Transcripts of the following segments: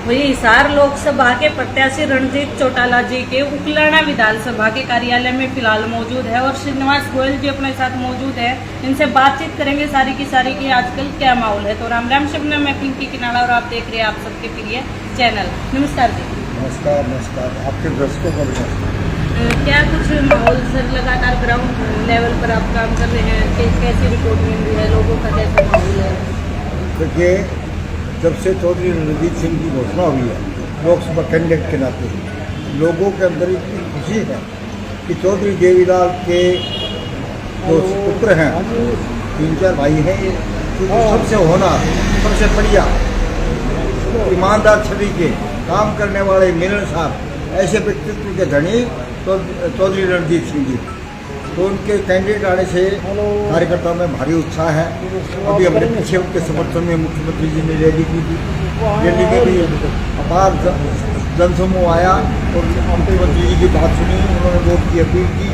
वही हिसार लोकसभा के प्रत्याशी रणजीत चौटाला जी के उकलाना विधानसभा के कार्यालय में फिलहाल मौजूद है और श्रीनिवास गोयल जी अपने साथ मौजूद है। इनसे बातचीत करेंगे सारी की कि आजकल क्या माहौल है। तो राम राम शब्द मैं पिंकी किनारा और आप देख रहे हैं आप सबके प्रिय चैनल। नमस्कार जी। नमस्कार नमस्कार, आपके दर्शकों को नमस्कार। क्या कुछ माहौल सर, लगातार ग्राउंड लेवल पर आप काम कर रहे हैं, कैसी रिपोर्ट मिल रही है, लोगों का कैसा माहौल है? देखिए, जब से चौधरी रणजीत सिंह की घोषणा हुई है लोकसभा कैंडिडेट के नाते, लोगों के अंदर इतनी खुशी है कि चौधरी देवीलाल के जो पुत्र हैं, 3-4 भाई हैं, ये सबसे होनहार, सबसे बढ़िया, ईमानदार छवि के काम करने वाले मिलन साहब, ऐसे व्यक्तित्व के धनी तो चौधरी रणजीत सिंह जी। तो उनके कैंडिडेट आने से कार्यकर्ताओं में भारी उत्साह है। अभी हमने पीछे उनके समर्थन में मुख्यमंत्री जी ने रैली की थी। रैली में भी अपार जनसमूह आया और मुख्यमंत्री जी की बात सुनी, उन्होंने वोट की अपील की।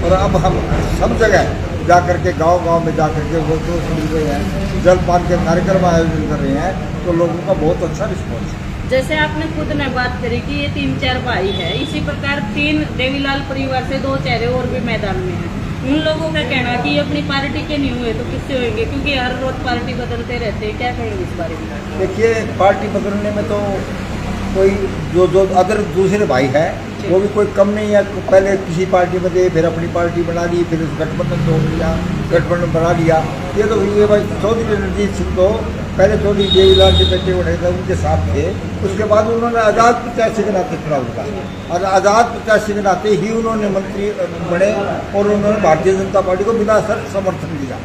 और अब हम सब जगह जा करके गांव-गांव में जा करके वोटों सुन रहे हैं, जलपान के कार्यक्रम आयोजन कर रहे हैं, तो लोगों का बहुत अच्छा रिस्पॉन्स है। जैसे आपने खुद ने बात करी कि ये 3-4 भाई है, इसी प्रकार 3 देवीलाल परिवार से 2 चेहरे और भी मैदान में हैं। उन लोगों का कहना कि ये अपनी पार्टी के नहीं हुए तो किससे होंगे, क्योंकि हर रोज पार्टी बदलते रहते हैं। क्या कहेंगे इस बारे में? देखिए, पार्टी बदलने में तो कोई जो अदर दूसरे भाई है वो भी कोई कम नहीं है। पहले किसी पार्टी में थे, फिर अपनी पार्टी बना ली, फिर उस गठबंधन तोड़ लिया, गठबंधन बना लिया। ये भाई चौधरी रणजीत सिंह तो पहले चौधरी देवीलाल के बेटे बने थे, उनके साथ थे। उसके बाद उन्होंने आज़ाद प्रत्याशी के नाते चुनाव लड़ा और आज़ाद प्रत्याशी के नाते ही उन्होंने मंत्री बने और उन्होंने भारतीय जनता पार्टी को बिना शर्त समर्थन दिया।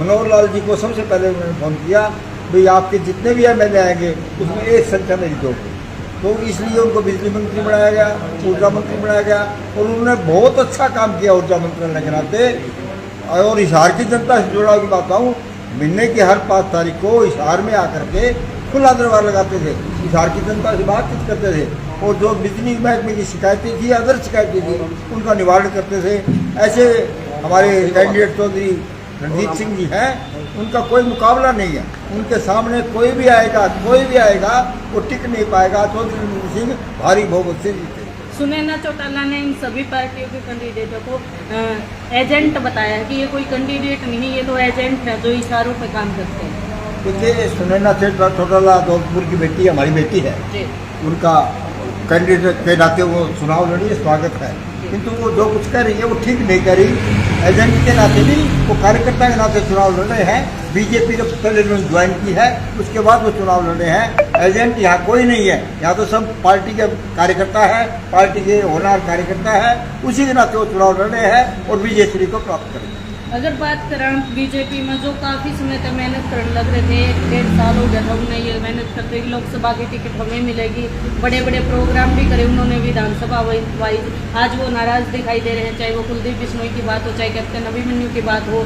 मनोहर लाल जी को सबसे पहले उन्होंने फोन किया, भाई आपके जितने भी एमएलए आएंगे उसमें एक संख्या मेरी दो। तो इसलिए उनको बिजली मंत्री बनाया गया, ऊर्जा मंत्री बनाया गया और उन्होंने बहुत अच्छा काम किया ऊर्जा मंत्रालय के नाते। और हिसार की जनता से जुड़ा की बात बताऊँ, महीने की हर 5 तारीख को हिसार में आकर के खुला दरबार लगाते थे, हिसार की जनता से बातचीत करते थे और जो बिजली महकमे की शिकायतें थी, अदर शिकायतें थी, उनका निवारण करते थे। ऐसे हमारे कैंडिडेट चौधरी रणजीत सिंह जी हैं, उनका कोई मुकाबला नहीं है। उनके सामने कोई भी आएगा वो टिक नहीं पाएगा। चौधरी रणजीत सिंह भारी बहुमत से जीते। सुनैना चौटाला ने इन सभी पार्टियों के कैंडिडेटों को एजेंट बताया है कि ये कोई कैंडिडेट नहीं, ये तो एजेंट है जो इशारों पे काम करते हैं। देखिए, सुनैना से चौटाला दौलतपुर की बेटी, हमारी बेटी है, उनका कैंडिडेट के नाते वो चुनाव लड़ी, स्वागत है। किंतु वो जो कुछ कर रही है वो ठीक नहीं कर रही। एजेंट के नाते नहीं, वो कार्यकर्ता के नाते चुनाव लड़ रहे हैं। बीजेपी ने पहले उन्होंने ज्वाइन की है, उसके बाद वो चुनाव लड़े हैं। एजेंट यहाँ कोई नहीं है, यहाँ तो सब पार्टी के कार्यकर्ता है, पार्टी के होनहार कार्यकर्ता है, उसी के नाते वो चुनाव लड़ रहे हैं और विजयश्री को प्राप्त करेंगे। अगर बात करें बीजेपी में जो काफ़ी समय तक मेहनत करने लग रहे थे, 1-1.5 साल हो गया था उन्हें ये मेहनत करते कि लोकसभा की टिकट हमें मिलेगी, बड़े बड़े प्रोग्राम भी करे उन्होंने विधानसभा वाइज। आज वो नाराज़ दिखाई दे रहे हैं, चाहे वो कुलदीप बिश्नोई की बात हो, चाहे कैप्टन अभिमन्यु की बात हो।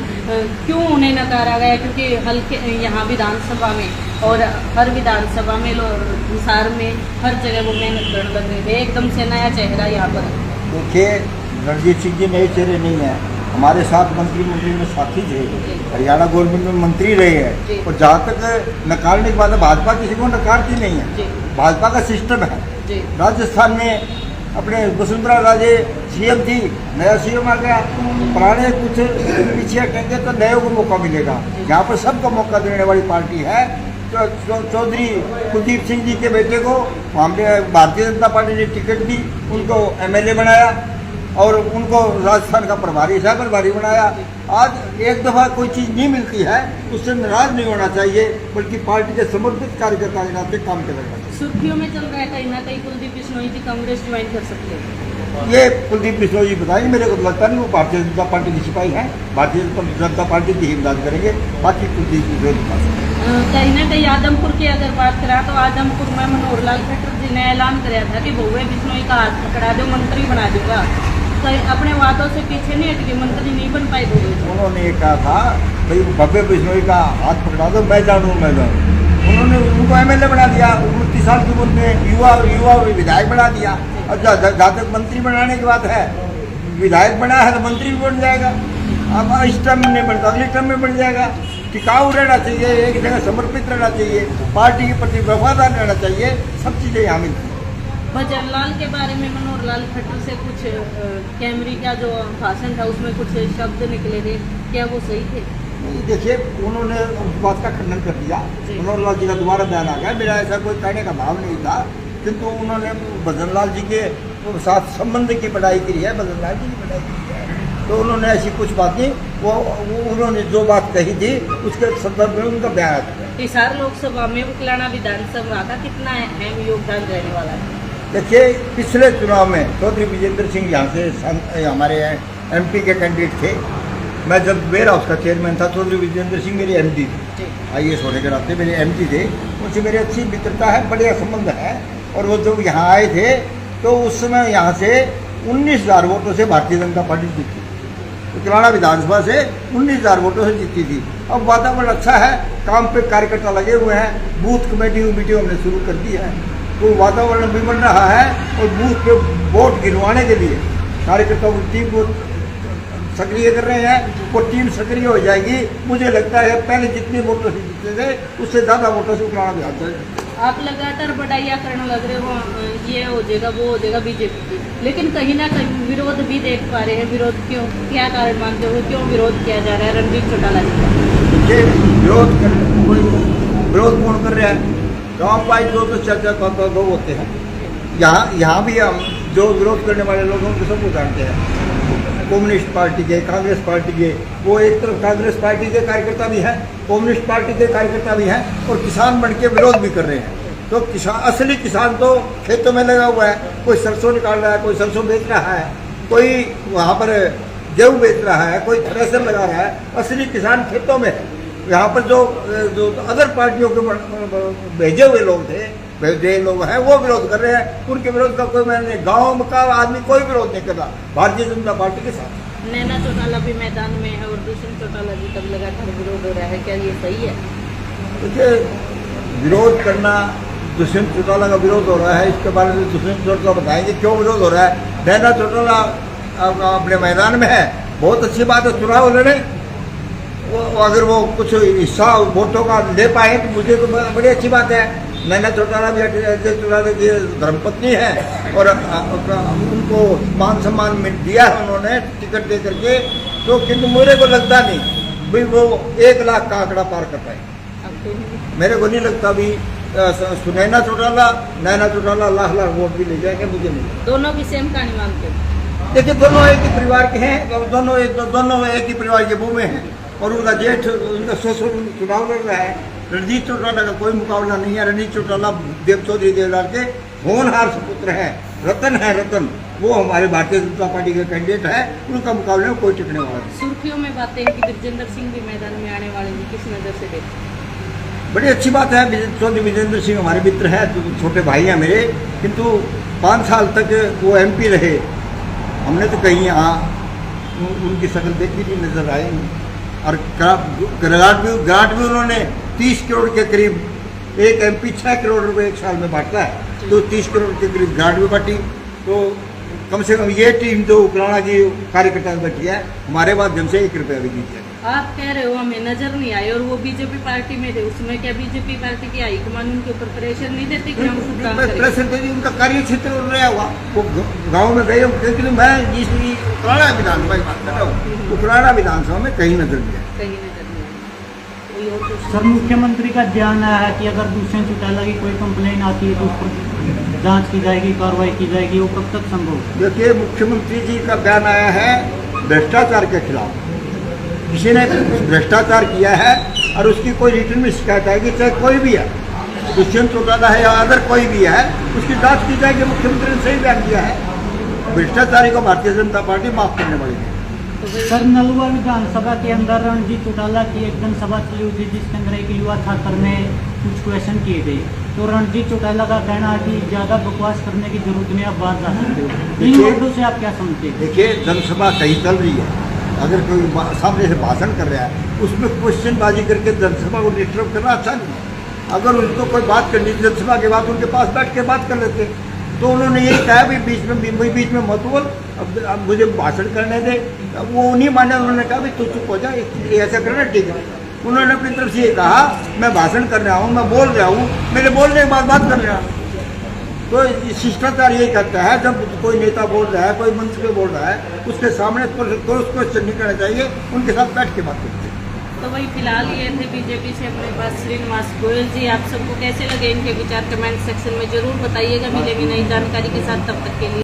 क्यों उन्हें नकारा गया? क्योंकि हल्के यहाँ विधानसभा में और हर विधानसभा में हिसार में हर जगह वो मेहनत करने लग रहे थे। एकदम से नया चेहरा यहाँ पर। देखिए, रणजीत सिंह जी नए चेहरे नहीं हैं, हमारे साथ मंत्रिमंडल में साथी थे, हरियाणा गवर्नमेंट में मंत्री रहे हैं। और जहाँ तक नकारने की बात है, भाजपा किसी को नकारती नहीं है, भाजपा का सिस्टम है। राजस्थान में अपने वसुंधरा राजे सीएम थी, नया सीएम आ गया, पुराने कुछ पीछे हटेंगे तो नए को मौका मिलेगा। यहाँ पर सबको मौका देने वाली पार्टी है। चौधरी कुलदीप सिंह जी के बेटे को हमने भारतीय जनता पार्टी ने टिकट दी, उनको एमएलए बनाया और उनको राजस्थान का प्रभारी बनाया। आज एक दफ़ा कोई चीज़ नहीं मिलती है, उससे नाराज नहीं होना चाहिए, बल्कि पार्टी के समर्पित कार्यकर्ता के नाते काम करना चाहिए। सुर्खियों में चल रहा है कहीं ना कहीं कुलदीप बिश्नोई जी कांग्रेस ज्वाइन कर सकते हैं। ये कुलदीप बिश्नोई जी बताएंगे, मेरे को लगता नहीं वो भारतीय जनता पार्टी की सिपाही हैं, भारतीय जनता पार्टी की हिमदाद करेंगे, बाकी कुलदीप बिश्नोई कहीं ना कहीं आदमपुर की अगर बात करें तो आदमपुर में मनोहर लाल खट्टर जी ने ऐलान कराया था कि भव्य बिश्नोई का हाथ पकड़ा दो, मंत्री बना दूंगा। अपने वादों से पीछे नहीं हटके मंत्री नहीं बन पाए थे। उन्होंने ये कहा था, भाई भव्य बिश्नोई का हाथ पकड़ा दो, मैं जानूँ। उन्होंने उनको एमएलए बना दिया, 29 साल की उम्र में युवा विधायक बना दिया। और जहाँ तक मंत्री बनाने की बात है, विधायक बना है तो मंत्री भी बन जाएगा। अब इस टर्म में नहीं बनता, अगले टर्म में बन जाएगा। टिकाऊ रहना चाहिए, एक जगह समर्पित रहना चाहिए, पार्टी के प्रति वफादार रहना चाहिए, सब चीज़ें यहाँ मिलती हैं। भजन लाल के बारे में मनोहर लाल खट्टर से कुछ कैमरी का जो भाषण था उसमें कुछ शब्द निकले थे, क्या वो सही थे? देखिए, उन्होंने उस बात का खंडन कर दिया। मनोहर लाल जी का दोबारा बयान आ गया, मेरा ऐसा कोई कहने का भाव नहीं था, किंतु उन्होंने भजन लाल जी के साथ संबंध की पढ़ाई की है, भजन लाल जी की पढ़ाई की है, तो उन्होंने ऐसी कुछ बात नहीं, वो उन्होंने जो बात कही थी उसके संदर्भ में उनका बयान आता है। हिसार लोकसभा में उकलाना विधानसभा का कितना अहम योगदान रहने वाला है? देखिए, पिछले चुनाव में चौधरी विजेंद्र सिंह यहाँ से हमारे MP के कैंडिडेट थे। मैं जब वेयर हाउस का चेयरमैन था, चौधरी विजेंद्र सिंह मेरे MD थे, IAS होने के नाते मेरे MD थे, उनसे मेरी अच्छी मित्रता है, बढ़िया संबंध है। और वो जब यहाँ आए थे तो उस समय यहाँ से 19,000 वोटों से भारतीय जनता पार्टी जीती, उकलाना विधानसभा से 19,000 वोटों से जीती थी। अब वातावरण अच्छा है, काम पे कार्यकर्ता लगे हुए हैं, बूथ कमेटी हमने शुरू कर दी है, तो वातावरण भी बन रहा है। और बूथ पे वोट गिरवाने के लिए कार्यकर्ताओं की टीम को सक्रिय कर रहे हैं, वो टीम सक्रिय हो जाएगी। मुझे लगता है पहले जितने वोटों से जीते थे उससे ज़्यादा वोटों से उकलाना विधानसभा। आप लगातार बढ़ाइया करने लग रहे हो, ये हो जाएगा वो हो जाएगा बीजेपी की, लेकिन कहीं ना कहीं विरोध भी देख पा रहे हैं। विरोध क्यों, क्या कारण मानते हो, क्यों विरोध किया जा रहा है रणजीत चौटाला जी का? ये विरोध कौन कर रहा है? गाँव पाई दो तो चर्चा दो होते हैं। यहाँ भी हम जो विरोध करने वाले लोग हैं उनको सबको जानते हैं, कम्युनिस्ट पार्टी के, कांग्रेस पार्टी के। वो एक तरफ कांग्रेस पार्टी के कार्यकर्ता भी हैं, कम्युनिस्ट पार्टी के कार्यकर्ता भी हैं, और किसान बन के विरोध भी कर रहे हैं। तो किसान, असली किसान तो खेतों में लगा हुआ है, कोई सरसों निकाल रहा है, कोई सरसों बेच रहा है, कोई वहाँ पर गेहूँ बेच रहा है, कोई थ्रेसर लगा रहा है। असली किसान खेतों में है। यहाँ पर जो अदर पार्टियों के भेजे हुए लोग थे, भेजे लोग हैं, वो विरोध कर रहे हैं। उनके विरोध का कोई मैंने गाँव का आदमी कोई विरोध नहीं कर रहा भारतीय जनता पार्टी के साथ। नैना चौटाला भी मैदान में है और दुष्यंत चौटाला जी का लगातार विरोध हो रहा है, क्या ये सही है? देखिए, विरोध करना, दुष्यंत चौटाला का विरोध हो रहा है, इसके बारे में दुष्यंत चौटाला बताएंगे क्यों विरोध हो रहा है। नैना चौटाला अपने मैदान में है, बहुत अच्छी बात है, चुनाव लड़े। वो अगर वो कुछ हिस्सा वोटों का ले पाए तो मुझे तो बड़ी अच्छी बात है। नैना चौटाला भी अजय चौटाला की धर्मपत्नी है और उनको मान सम्मान दिया है उन्होंने टिकट दे करके, तो किंतु मेरे को लगता नहीं भाई वो 1 लाख का आंकड़ा पार कर पाए। मेरे को नहीं लगता भी नैना चौटाला लाख वोट भी ले जाएंगे, मुझे नहीं। दोनों की सेम कहानी मानते हैं? देखिए, दोनों एक ही परिवार के हैं, दोनों एक ही परिवार के मुँह में हैं, और उनका जेठ, उनका ससुर चुनाव लड़ रहा है। रणजीत चौटाला का कोई मुकाबला नहीं है। रणजीत चौटाला चौधरी देवलाल के होनहार सुपुत्र हैं, रतन है, रतन। वो हमारे भारतीय जनता पार्टी के कैंडिडेट है, उनका मुकाबले में कोई टिकने वाला नहीं। सुर्खियों में बातें हैं कि विजेंद्र सिंह भी मैदान में आने वाले हैं, किस नज़र से देखते हैं? बड़ी अच्छी बात है। चौधरी विजेंद्र सिंह हमारे मित्र हैं, छोटे भाई हैं मेरे, किंतु 5 साल तक वो MP रहे। हमने तो कहीं यहाँ उनकी शक्ल देखी नहीं, नजर आई। और ग्रांट भी उन्होंने 30 करोड़ के करीब, एक MP 6 करोड़ रुपए एक साल में बांटता है, तो 30 करोड़ के करीब ग्रांट भी बांटी। तो कम से कम ये टीम जो उकलाना की कार्यकर्ता ने बैठी है, हमारे माध्यम से 1 रुपया भी नहीं दिया। आप कह रहे हो हमें नजर नहीं आए, और वो बीजेपी पार्टी में थे, उसमें क्या बीजेपी पार्टी की हाईकमान उनके ऊपर प्रेशर नहीं देती कि हम शुभ काम करें? प्रेशर देती, उनका कार्य क्षेत्र रहा हुआ, वो गाँव में गए, क्योंकि मैं जिस उकलाना विधानसभा की बात कर रहा हूँ, उकलाना विधानसभा में कहीं नजर नहीं है। कहीं नजर नहीं आए। कोई और कुछ? सर, मुख्यमंत्री का ध्यान आया है कि अगर दुष्यंत चौटाला की कोई कंप्लेन आती है तो उस पर जांच की जाएगी, कार्रवाई की जाएगी, वो कब तक संभव है? देखिए, मुख्यमंत्री जी का बयान आया है भ्रष्टाचार के खिलाफ। किसी ने भ्रष्टाचार किया है और उसकी कोई रिटर्न में शिकायत आएगी, चाहे कोई भी है, दुष्यंत चौटाला है या अदर कोई भी है, उसकी जांच की जाएगी। मुख्यमंत्री ने सही बयान दिया है, भ्रष्टाचारी को भारतीय जनता पार्टी माफ करने वाली है। सर, नलुआ विधानसभा के अंदर रणजीत चौटाला की एक जनसभा चली हुई थी, जिसके अंदर एक युवा छात्र ने कुछ क्वेश्चन किए थे, तो रणजीत चौटाला का कहना है कि ज़्यादा बकवास करने की जरूरत नहीं, आप बात जा सकते हो। इन वर्डों से आप क्या समझते हैं? देखिए, जनसभा कहीं चल रही है, अगर कोई सामने से भाषण कर रहा है, उसमें क्वेश्चन करके जनसभा को डिस्टर्ब करना अच्छा नहीं है। अगर उनको कोई बात करनी थी जनसभा के बाद, उनके पास बैठ के बात कर लेते। तो उन्होंने यही कहा भी बीच में मत बोल, अब मुझे भाषण करने दे। वो नहीं माना, उन्होंने कहा भी तू चुप हो जा, ऐसा करना ठीक है। उन्होंने अपनी तरफ से ये कहा मैं भाषण कर रहा हूँ, मैं बोल रहा हूँ, मेरे बोलने के बाद बात कर रहा। तो शिष्टाचार यही कहता है जब कोई नेता बोल रहा है, कोई मंच पे बोल रहा है, उसके सामने तो उसको क्वेश्चन नहीं करना चाहिए, उनके साथ बैठ के बात करते हैं। तो वही फिलहाल ये थे बीजेपी से अपने पास श्रीनिवास गोयल जी। आप सबको कैसे लगे इनके विचार कमेंट सेक्शन में जरूर बताइएगा। मिलेंगे नई जानकारी के साथ, तब तक के लिए।